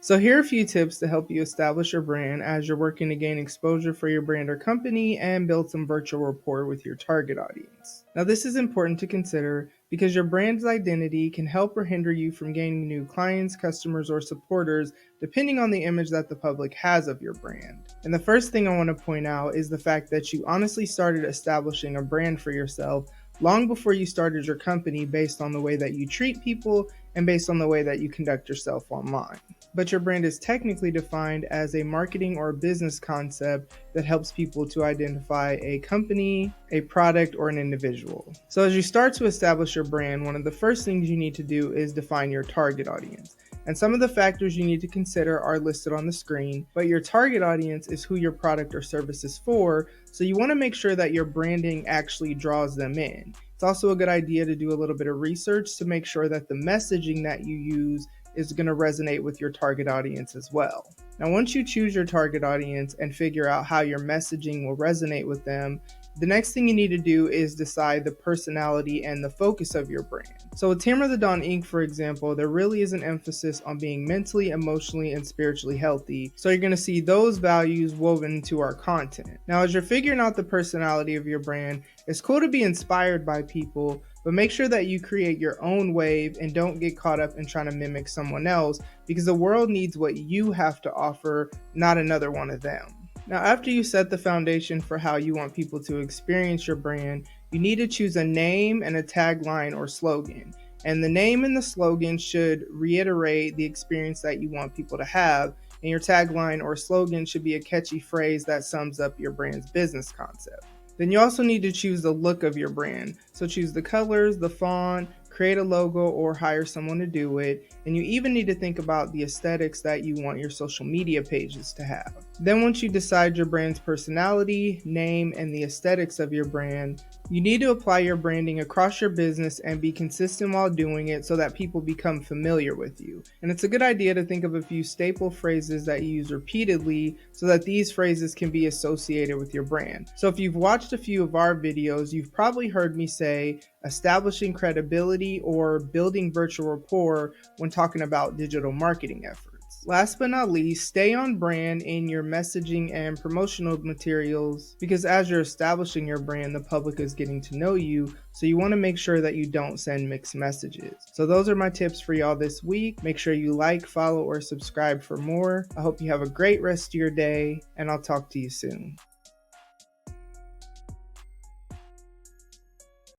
So here are a few tips to help you establish your brand as you're working to gain exposure for your brand or company and build some virtual rapport with your target audience. Now this is important to consider because your brand's identity can help or hinder you from gaining new clients, customers, or supporters depending on the image that the public has of your brand. And the first thing I want to point out is the fact that you honestly started establishing a brand for yourself long before you started your company based on the way that you treat people and based on the way that you conduct yourself online. But your brand is technically defined as a marketing or business concept that helps people to identify a company, a product, or an individual. So as you start to establish your brand, one of the first things you need to do is define your target audience. And some of the factors you need to consider are listed on the screen, but your target audience is who your product or service is for, so you want to make sure that your branding actually draws them in. It's also a good idea to do a little bit of research to make sure that the messaging that you use is going to resonate with your target audience as well. Now, once you choose your target audience and figure out how your messaging will resonate with them, the next thing you need to do is decide the personality and the focus of your brand. So with Tamara the Dawn Inc., for example, there really is an emphasis on being mentally, emotionally, and spiritually healthy. So you're going to see those values woven into our content. Now, as you're figuring out the personality of your brand, it's cool to be inspired by people, but make sure that you create your own wave and don't get caught up in trying to mimic someone else, because the world needs what you have to offer, not another one of them. Now, after you set the foundation for how you want people to experience your brand, you need to choose a name and a tagline or slogan. And the name and the slogan should reiterate the experience that you want people to have. And your tagline or slogan should be a catchy phrase that sums up your brand's business concept. Then you also need to choose the look of your brand. So choose the colors, the font, create a logo, or hire someone to do it. And you even need to think about the aesthetics that you want your social media pages to have. Then once you decide your brand's personality, name, and the aesthetics of your brand, you need to apply your branding across your business and be consistent while doing it so that people become familiar with you. And it's a good idea to think of a few staple phrases that you use repeatedly so that these phrases can be associated with your brand. So if you've watched a few of our videos, you've probably heard me say establishing credibility or building virtual rapport when talking about digital marketing efforts. Last but not least, stay on brand in your messaging and promotional materials, because as you're establishing your brand, the public is getting to know you, so you want to make sure that you don't send mixed messages. So those are my tips for y'all this week. Make sure you like, follow, or subscribe for more. I hope you have a great rest of your day, and I'll talk to you soon.